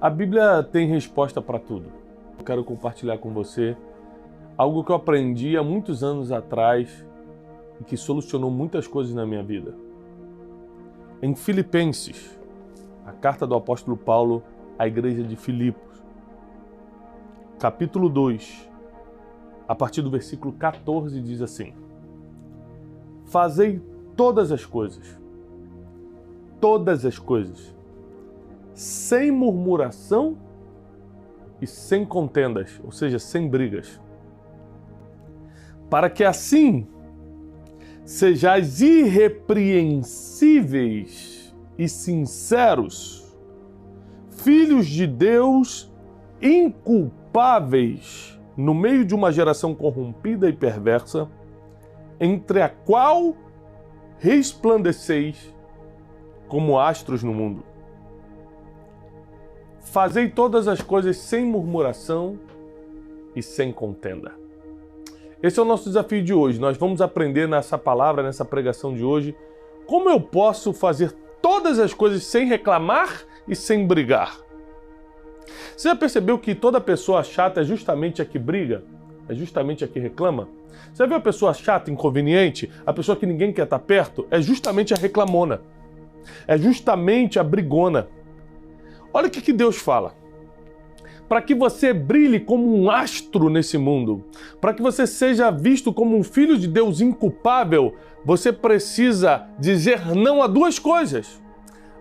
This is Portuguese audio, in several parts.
A Bíblia tem resposta para tudo. Eu quero compartilhar com você algo que eu aprendi há muitos anos atrás e que solucionou muitas coisas na minha vida. Em Filipenses, a carta do apóstolo Paulo à igreja de Filipos, capítulo 2, a partir do versículo 14, diz assim: Fazei todas as coisas, sem murmuração e sem contendas, ou seja, sem brigas, para que assim sejais irrepreensíveis e sinceros, filhos de Deus inculpáveis no meio de uma geração corrompida e perversa, entre a qual resplandeceis como astros no mundo. Fazei todas as coisas sem murmuração e sem contenda. Esse é o nosso desafio de hoje. Nós vamos aprender nessa palavra, nessa pregação de hoje, como eu posso fazer todas as coisas sem reclamar e sem brigar. Você já percebeu que toda pessoa chata é justamente a que briga? É justamente a que reclama? Você viu a pessoa chata, inconveniente? A pessoa que ninguém quer estar perto? É justamente a reclamona. É justamente a brigona. Olha o que Deus fala. Para que você brilhe como um astro nesse mundo, para que você seja visto como um filho de Deus inculpável, você precisa dizer não a duas coisas.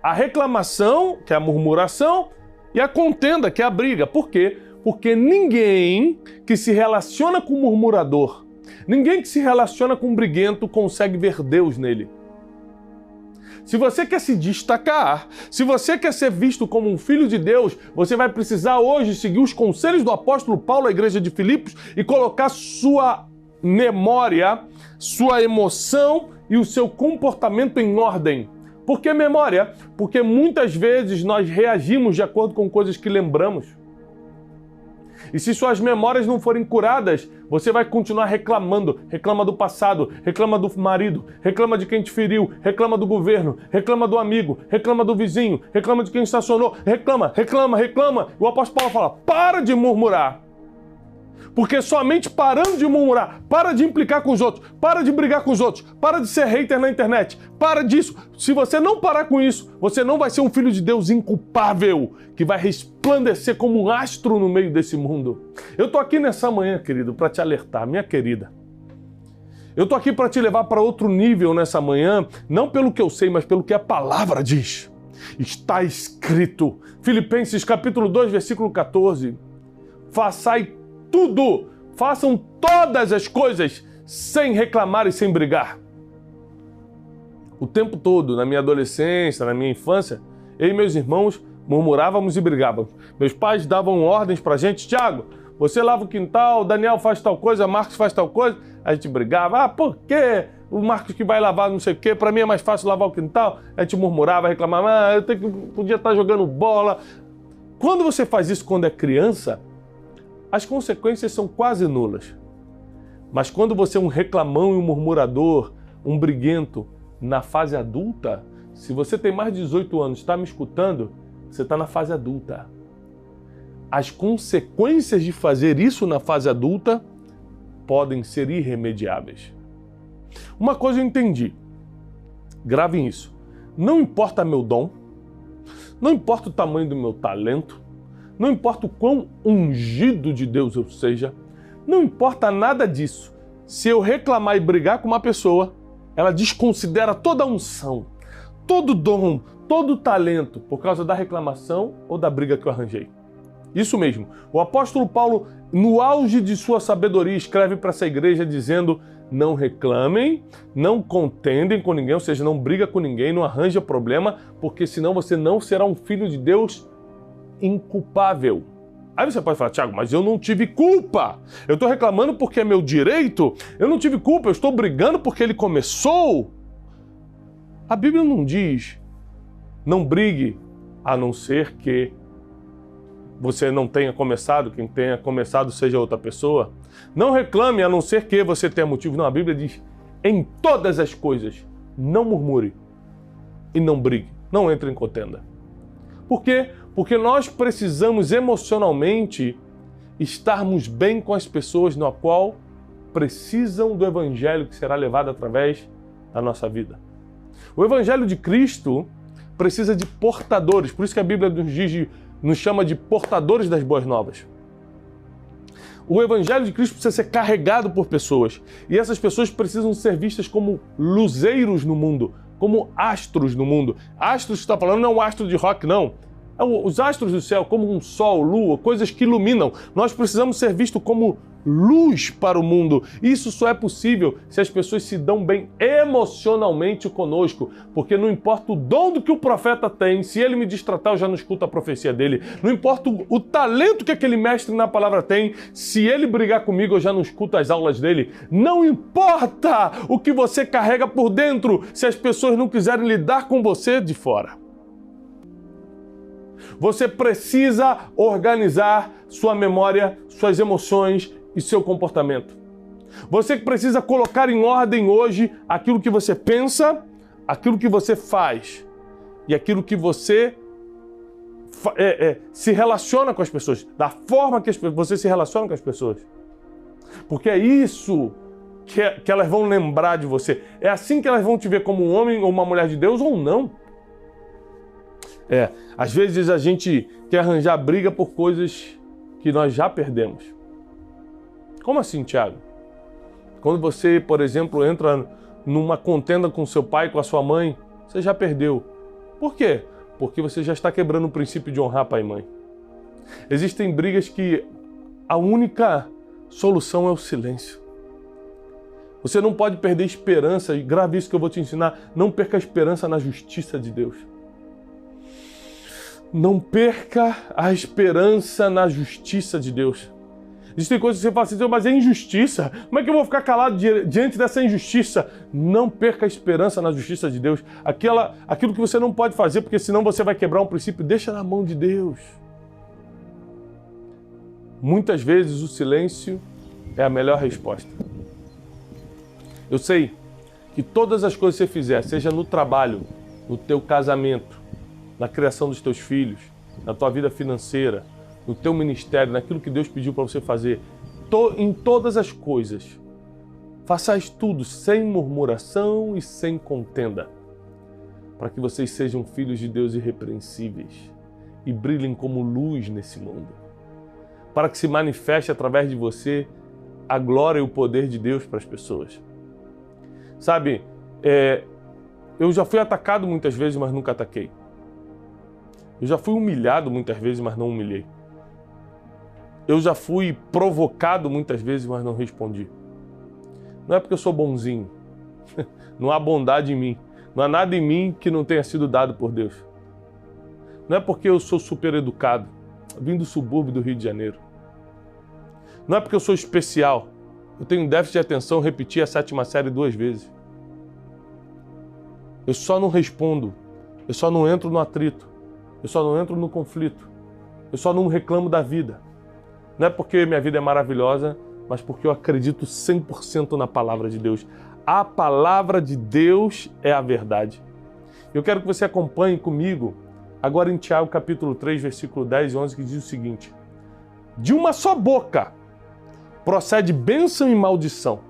A reclamação, que é a murmuração, e a contenda, que é a briga. Por quê? Porque ninguém que se relaciona com o murmurador, ninguém que se relaciona com o briguento consegue ver Deus nele. Se você quer se destacar, se você quer ser visto como um filho de Deus, você vai precisar hoje seguir os conselhos do apóstolo Paulo à igreja de Filipos e colocar sua memória, sua emoção e o seu comportamento em ordem. Por que memória? Porque muitas vezes nós reagimos de acordo com coisas que lembramos. E se suas memórias não forem curadas, você vai continuar reclamando. Reclama do passado, reclama do marido, reclama de quem te feriu, reclama do governo, reclama do amigo, reclama do vizinho, reclama de quem estacionou, reclama. O apóstolo Paulo fala, para de murmurar. Porque somente parando de murmurar, para de implicar com os outros, para de brigar com os outros, para de ser hater na internet, para disso. Se você não parar com isso, você não vai ser um filho de Deus inculpável, que vai resplandecer como um astro no meio desse mundo. Eu tô aqui nessa manhã, querido, para te alertar, minha querida. Eu tô aqui para te levar para outro nível nessa manhã, não pelo que eu sei, mas pelo que a palavra diz. Está escrito, Filipenses capítulo 2, versículo 14, façam todas as coisas sem reclamar e sem brigar. O tempo todo, na minha adolescência, na minha infância, eu e meus irmãos murmurávamos e brigávamos. Meus pais davam ordens pra gente, Tiago, você lava o quintal, Daniel faz tal coisa, Marcos faz tal coisa. A gente brigava, por quê? O Marcos que vai lavar não sei o quê, pra mim é mais fácil lavar o quintal. A gente murmurava, reclamava, podia estar jogando bola. Quando você faz isso quando é criança, as consequências são quase nulas. Mas quando você é um reclamão e um murmurador, um briguento, na fase adulta, se você tem mais de 18 anos e está me escutando, você está na fase adulta. As consequências de fazer isso na fase adulta podem ser irremediáveis. Uma coisa eu entendi. Gravem isso. Não importa meu dom, não importa o tamanho do meu talento, não importa o quão ungido de Deus eu seja, não importa nada disso. Se eu reclamar e brigar com uma pessoa, ela desconsidera toda a unção, todo dom, todo talento, por causa da reclamação ou da briga que eu arranjei. Isso mesmo. O apóstolo Paulo, no auge de sua sabedoria, escreve para essa igreja dizendo, não reclamem, não contendem com ninguém, ou seja, não briga com ninguém, não arranja problema, porque senão você não será um filho de Deus inculpável. Aí você pode falar, Tiago, mas eu não tive culpa. Eu estou reclamando porque é meu direito. Eu não tive culpa, eu estou brigando porque ele começou. A Bíblia não diz, não brigue, a não ser que você não tenha começado, quem tenha começado seja outra pessoa. Não reclame, a não ser que você tenha motivo. Não, a Bíblia diz, em todas as coisas, não murmure e não brigue, não entre em contenda. Por quê? Porque nós precisamos emocionalmente estarmos bem com as pessoas no qual precisam do Evangelho que será levado através da nossa vida. O Evangelho de Cristo precisa de portadores, por isso que a Bíblia nos chama de portadores das boas novas. O Evangelho de Cristo precisa ser carregado por pessoas, e essas pessoas precisam ser vistas como luzeiros no mundo, como astros no mundo. Astros que está falando não é um astro de rock, não. Os astros do céu, como um sol, lua, coisas que iluminam. Nós precisamos ser vistos como luz para o mundo. Isso só é possível se as pessoas se dão bem emocionalmente conosco, porque não importa o dom do que o profeta tem, se ele me destratar, eu já não escuto a profecia dele. Não importa o talento que aquele mestre na palavra tem, se ele brigar comigo, eu já não escuto as aulas dele. Não importa o que você carrega por dentro, se as pessoas não quiserem lidar com você de fora. Você precisa organizar sua memória, suas emoções e seu comportamento. Você precisa colocar em ordem hoje aquilo que você pensa, aquilo que você faz e aquilo que você se relaciona com as pessoas, da forma que você se relaciona com as pessoas. Porque é isso que elas vão lembrar de você. É assim que elas vão te ver como um homem ou uma mulher de Deus ou não. Às vezes a gente quer arranjar briga por coisas que nós já perdemos. Como assim, Tiago? Quando você, por exemplo, entra numa contenda com seu pai, com a sua mãe, você já perdeu. Por quê? Porque você já está quebrando o princípio de honrar pai e mãe. Existem brigas que a única solução é o silêncio. Você não pode perder esperança, e grave isso que eu vou te ensinar, não perca a esperança na justiça de Deus. Não perca a esperança na justiça de Deus. Existem coisas que você fala assim, mas é injustiça. Como é que eu vou ficar calado diante dessa injustiça? Não perca a esperança na justiça de Deus. Aquilo que você não pode fazer, porque senão você vai quebrar um princípio, deixa na mão de Deus. Muitas vezes o silêncio é a melhor resposta. Eu sei que todas as coisas que você fizer, seja no trabalho, no teu casamento, na criação dos teus filhos, na tua vida financeira, no teu ministério, naquilo que Deus pediu para você fazer, em todas as coisas, façais tudo sem murmuração e sem contenda, para que vocês sejam filhos de Deus irrepreensíveis e brilhem como luz nesse mundo, para que se manifeste através de você a glória e o poder de Deus para as pessoas. Sabe, eu já fui atacado muitas vezes, mas nunca ataquei. Eu já fui humilhado muitas vezes, mas não humilhei. Eu já fui provocado muitas vezes, mas não respondi. Não é porque eu sou bonzinho. Não há bondade em mim. Não há nada em mim que não tenha sido dado por Deus. Não é porque eu sou super educado. Vim do subúrbio do Rio de Janeiro. Não é porque eu sou especial. Eu tenho déficit de atenção, repeti a 7ª série 2 vezes. Eu só não respondo. Eu só não entro no atrito. Eu só não entro no conflito. Eu só não reclamo da vida. Não é porque minha vida é maravilhosa, mas porque eu acredito 100% na palavra de Deus. A palavra de Deus é a verdade. Eu quero que você acompanhe comigo agora em Tiago capítulo 3, versículo 10 e 11, que diz o seguinte: de uma só boca procede bênção e maldição.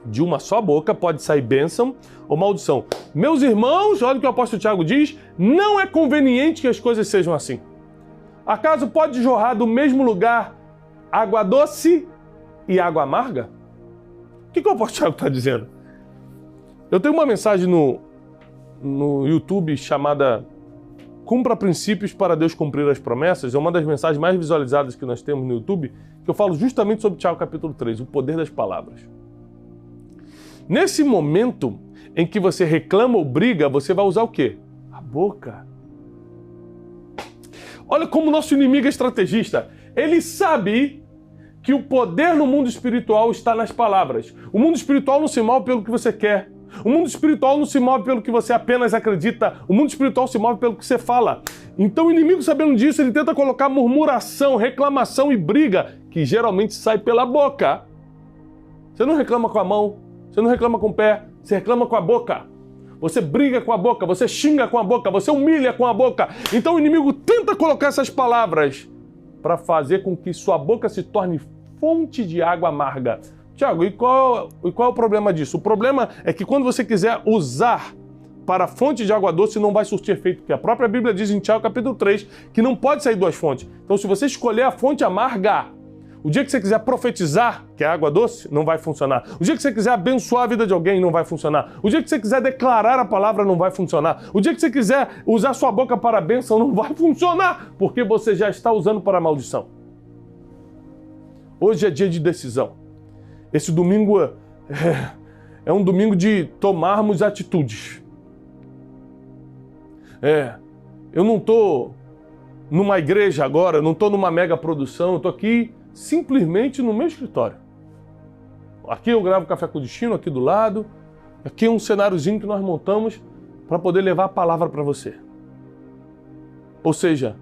De uma só boca pode sair bênção ou maldição. Meus irmãos, olha o que o apóstolo Tiago diz, não é conveniente que as coisas sejam assim. Acaso pode jorrar do mesmo lugar água doce e água amarga? O que o apóstolo Tiago está dizendo? Eu tenho uma mensagem no YouTube chamada Cumpra Princípios para Deus Cumprir as Promessas. É uma das mensagens mais visualizadas que nós temos no YouTube, que eu falo justamente sobre Tiago capítulo 3, o poder das palavras. Nesse momento em que você reclama ou briga, você vai usar o quê? A boca. Olha como o nosso inimigo é estrategista. Ele sabe que o poder no mundo espiritual está nas palavras. O mundo espiritual não se move pelo que você quer. O mundo espiritual não se move pelo que você apenas acredita. O mundo espiritual se move pelo que você fala. Então o inimigo, sabendo disso, ele tenta colocar murmuração, reclamação e briga, que geralmente sai pela boca. Você não reclama com a mão, você não reclama com o pé, você reclama com a boca. você briga com a boca, você xinga com a boca, você humilha com a boca. Então o inimigo tenta colocar essas palavras para fazer com que sua boca se torne fonte de água amarga. Tiago, e qual é o problema disso? O problema é que quando você quiser usar para fonte de água doce, não vai surtir efeito, porque a própria Bíblia diz em Tiago capítulo 3 que não pode sair duas fontes. Então se você escolher a fonte amarga, o dia que você quiser profetizar, que é água doce, não vai funcionar. O dia que você quiser abençoar a vida de alguém, não vai funcionar. O dia que você quiser declarar a palavra, não vai funcionar. O dia que você quiser usar sua boca para a bênção, não vai funcionar, porque você já está usando para a maldição. Hoje é dia de decisão. Esse domingo é um domingo de tomarmos atitudes. Eu não estou numa igreja agora, eu não estou numa mega produção, eu estou aqui simplesmente no meu escritório. Aqui eu gravo Café com Destino, aqui do lado. Aqui é um cenáriozinho que nós montamos para poder levar a palavra para você. Ou seja,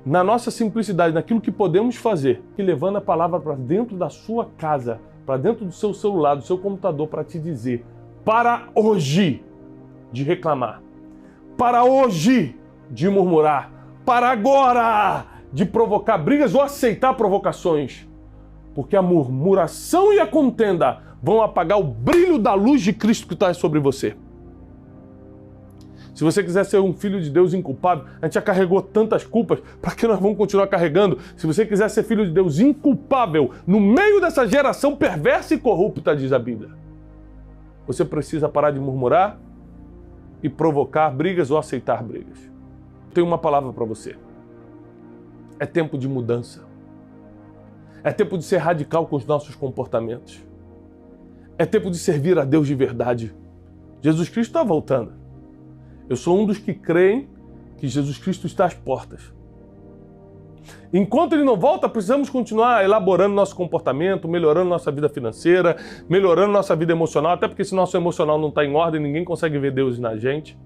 na nossa simplicidade, naquilo que podemos fazer, e levando a palavra para dentro da sua casa, para dentro do seu celular, do seu computador, para te dizer, para hoje de reclamar, para hoje de murmurar, para agora de provocar brigas ou aceitar provocações, porque a murmuração e a contenda vão apagar o brilho da luz de Cristo que está sobre você. Se você quiser ser um filho de Deus inculpável, a gente já carregou tantas culpas, para que nós vamos continuar carregando? Se você quiser ser filho de Deus inculpável, no meio dessa geração perversa e corrupta, diz a Bíblia, você precisa parar de murmurar e provocar brigas ou aceitar brigas. Tenho uma palavra para você. É tempo de mudança. É tempo de ser radical com os nossos comportamentos. É tempo de servir a Deus de verdade. Jesus Cristo está voltando. Eu sou um dos que creem que Jesus Cristo está às portas. Enquanto Ele não volta, precisamos continuar elaborando nosso comportamento, melhorando nossa vida financeira, melhorando nossa vida emocional, até porque se nosso emocional não está em ordem, ninguém consegue ver Deus na gente.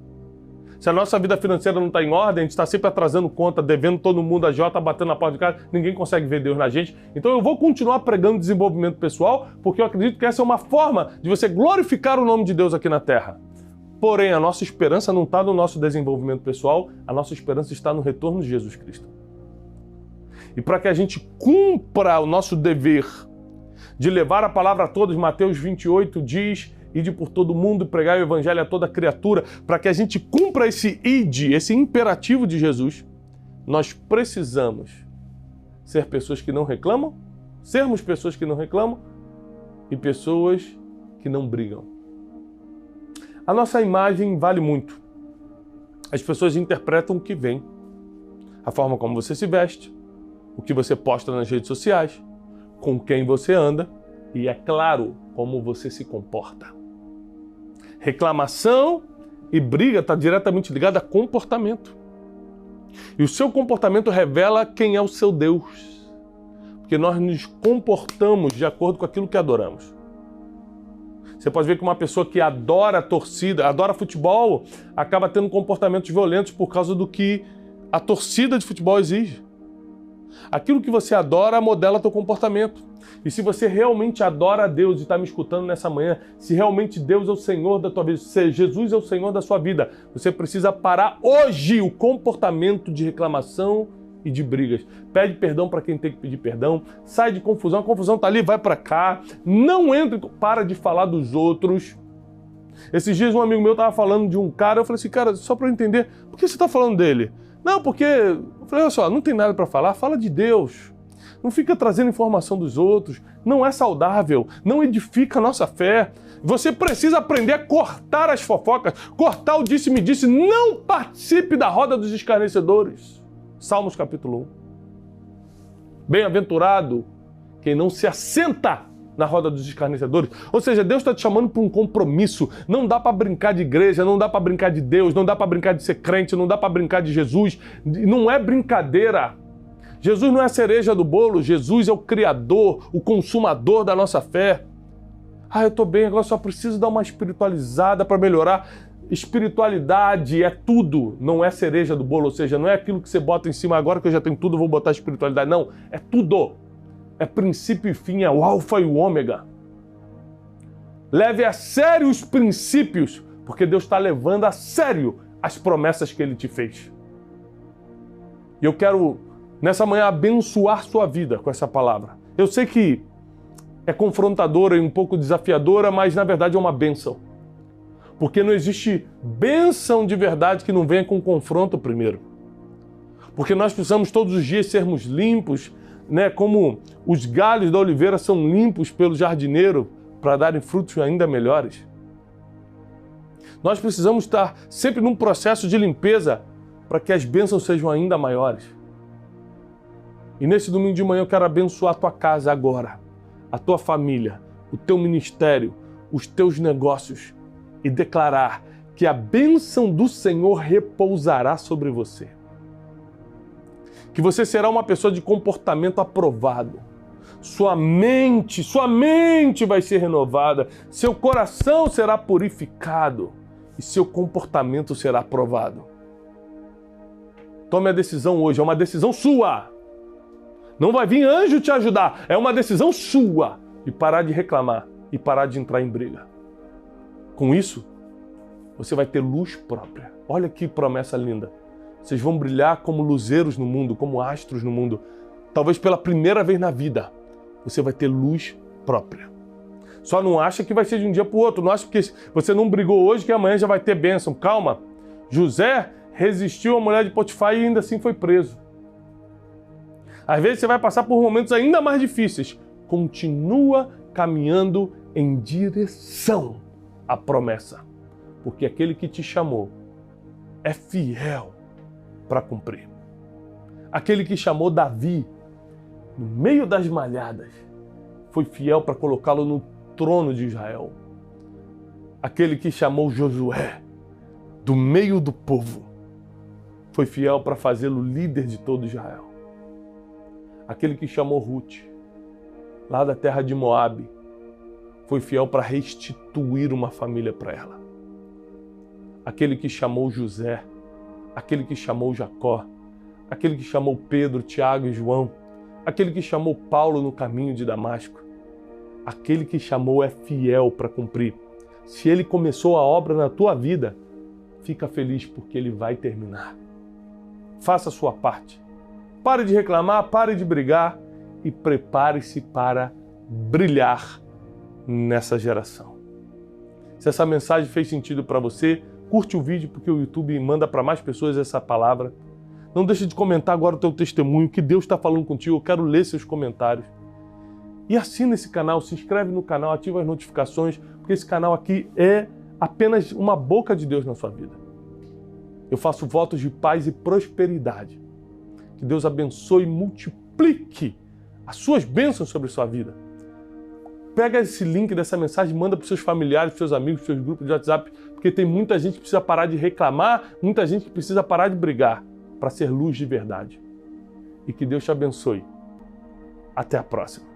Se a nossa vida financeira não está em ordem, a gente está sempre atrasando conta, devendo todo mundo a jota, batendo na porta de casa, ninguém consegue ver Deus na gente. Então eu vou continuar pregando desenvolvimento pessoal, porque eu acredito que essa é uma forma de você glorificar o nome de Deus aqui na Terra. Porém, a nossa esperança não está no nosso desenvolvimento pessoal, a nossa esperança está no retorno de Jesus Cristo. E para que a gente cumpra o nosso dever de levar a palavra a todos, Mateus 28 diz, ide por todo mundo, pregar o evangelho a toda criatura, para que a gente cumpra esse ide, esse imperativo de Jesus, nós precisamos ser pessoas que não reclamam, sermos pessoas que não reclamam e pessoas que não brigam. A nossa imagem vale muito. As pessoas interpretam o que vem, a forma como você se veste, o que você posta nas redes sociais, com quem você anda e, é claro, como você se comporta. Reclamação e briga está diretamente ligada a comportamento. E o seu comportamento revela quem é o seu Deus. Porque nós nos comportamos de acordo com aquilo que adoramos. Você pode ver que uma pessoa que adora a torcida, adora futebol, acaba tendo comportamentos violentos por causa do que a torcida de futebol exige. Aquilo que você adora modela teu comportamento. E se você realmente adora a Deus e está me escutando nessa manhã, se realmente Deus é o Senhor da tua vida, se Jesus é o Senhor da sua vida, você precisa parar hoje o comportamento de reclamação e de brigas. Pede perdão para quem tem que pedir perdão, sai de confusão, a confusão está ali, vai para cá, não entre, para de falar dos outros. Esses dias um amigo meu estava falando de um cara, eu falei assim, cara, só para eu entender, por que você está falando dele? Não, porque, eu falei, olha só, não tem nada para falar, fala de Deus. Não fica trazendo informação dos outros, não é saudável, não edifica a nossa fé. Você precisa aprender a cortar as fofocas, cortar o disse-me-disse, não participe da roda dos escarnecedores. Salmos capítulo 1. Bem-aventurado quem não se assenta na roda dos escarnecedores. Ou seja, Deus está te chamando para um compromisso. Não dá para brincar de igreja, não dá para brincar de Deus, não dá para brincar de ser crente, não dá para brincar de Jesus. Não é brincadeira. Jesus não é a cereja do bolo, Jesus é o Criador, o consumador da nossa fé. Eu estou bem, agora só preciso dar uma espiritualizada para melhorar. Espiritualidade é tudo, não é cereja do bolo, ou seja, não é aquilo que você bota em cima, agora que eu já tenho tudo, eu vou botar espiritualidade. Não, é tudo. É princípio e fim, é o alfa e o ômega. Leve a sério os princípios Porque Deus está levando a sério as promessas que Ele te fez. E eu quero, nessa manhã, abençoar sua vida com essa palavra. Eu sei que é confrontadora e um pouco desafiadora, mas na verdade é uma bênção. Porque não existe bênção de verdade que não venha com confronto primeiro. Porque nós precisamos todos os dias sermos limpos, né? Como os galhos da oliveira são limpos pelo jardineiro para darem frutos ainda melhores. Nós precisamos estar sempre num processo de limpeza para que as bênçãos sejam ainda maiores. E nesse domingo de manhã eu quero abençoar a tua casa agora, a tua família, o teu ministério, os teus negócios e declarar que a bênção do Senhor repousará sobre você. Que você será uma pessoa de comportamento aprovado. Sua mente vai ser renovada, seu coração será purificado e seu comportamento será aprovado. Tome a decisão hoje, é uma decisão sua. Não vai vir anjo te ajudar, é uma decisão sua de parar de reclamar e parar de entrar em briga. Com isso, você vai ter luz própria. Olha que promessa linda. Vocês vão brilhar como luzeiros no mundo, como astros no mundo. Talvez pela primeira vez na vida, você vai ter luz própria. Só não acha que vai ser de um dia para o outro. Não acha que você não brigou hoje que amanhã já vai ter bênção. Calma. José resistiu à mulher de Potifar e ainda assim foi preso. Às vezes você vai passar por momentos ainda mais difíceis. Continua caminhando em direção à promessa. Porque aquele que te chamou é fiel para cumprir. Aquele que chamou Davi no meio das malhadas foi fiel para colocá-lo no trono de Israel. Aquele que chamou Josué do meio do povo foi fiel para fazê-lo líder de todo Israel. Aquele que chamou Ruth lá da terra de Moabe foi fiel para restituir uma família para ela. Aquele que chamou José, aquele que chamou Jacó, aquele que chamou Pedro, Tiago e João, aquele que chamou Paulo no caminho de Damasco, aquele que chamou é fiel para cumprir. Se ele começou a obra na tua vida, fica feliz porque ele vai terminar. Faça a sua parte. Pare de reclamar, pare de brigar e prepare-se para brilhar nessa geração. Se essa mensagem fez sentido para você, curte o vídeo porque o YouTube manda para mais pessoas essa palavra. Não deixe de comentar agora o teu testemunho, que Deus está falando contigo. Eu quero ler seus comentários. E assina esse canal, se inscreve no canal, ativa as notificações, porque esse canal aqui é apenas uma boca de Deus na sua vida. Eu faço votos de paz e prosperidade. Que Deus abençoe e multiplique as suas bênçãos sobre a sua vida. Pega esse link dessa mensagem e manda para os seus familiares, para os seus amigos, para os seus grupos de WhatsApp, porque tem muita gente que precisa parar de reclamar, muita gente que precisa parar de brigar para ser luz de verdade. E que Deus te abençoe. Até a próxima.